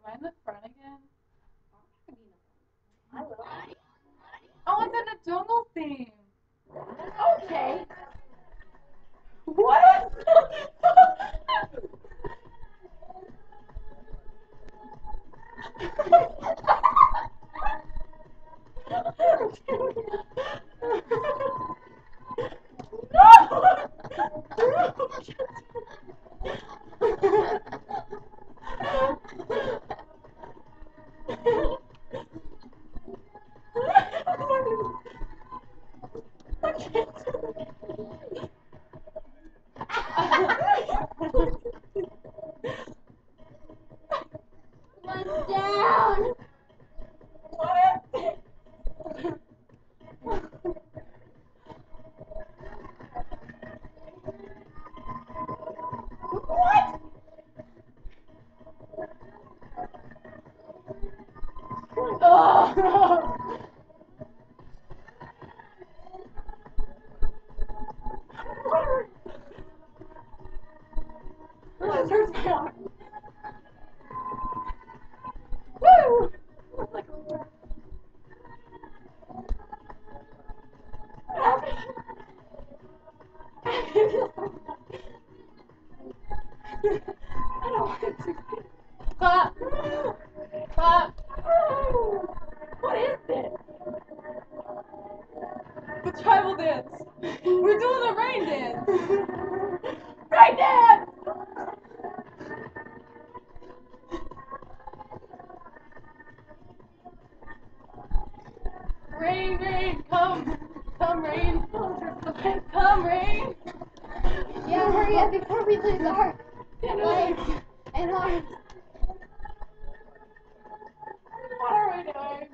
Am I in the front again? I will. Oh, it's in a jungle theme. Okay. What? One down. What? What? Oh. What hurts my arm? Woo! Like I don't want to. Clap! Clap! What is this? The tribal dance. We're doing the rain dance. Right dance! Rain, rain, come. Come, rain. Come, rain. Yeah, hurry up before we lose our legs and arms. What are we doing?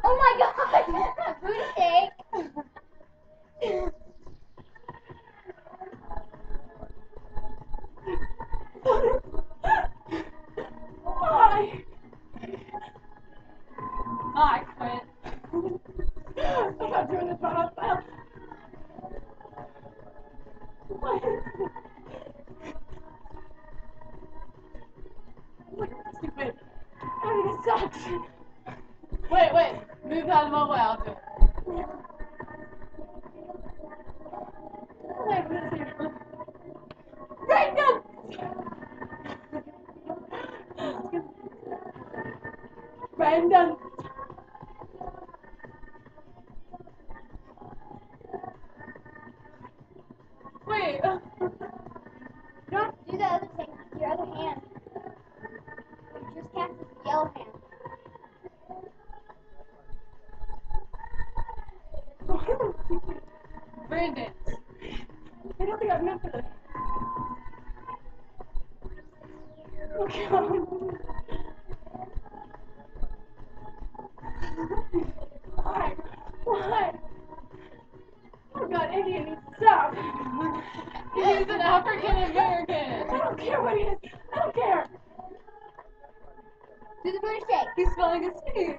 Oh my god! Booty shake! Why? I quit. I'm not doing this by myself. What is this? Look, stupid. I mean, this sucks. Wait. Move out of my way. I'll do it. Wait, what's here? Right now! Random. Wait. You don't have to do the other thing with your other hand. You just cast with the yellow hand. Rain dance. I don't think I'm meant for this. Oh god. Why? Why? Oh god, Indian needs to stop. He's an African American. I don't care what he is. I don't care. Do the booty shake. He's smelling his feet.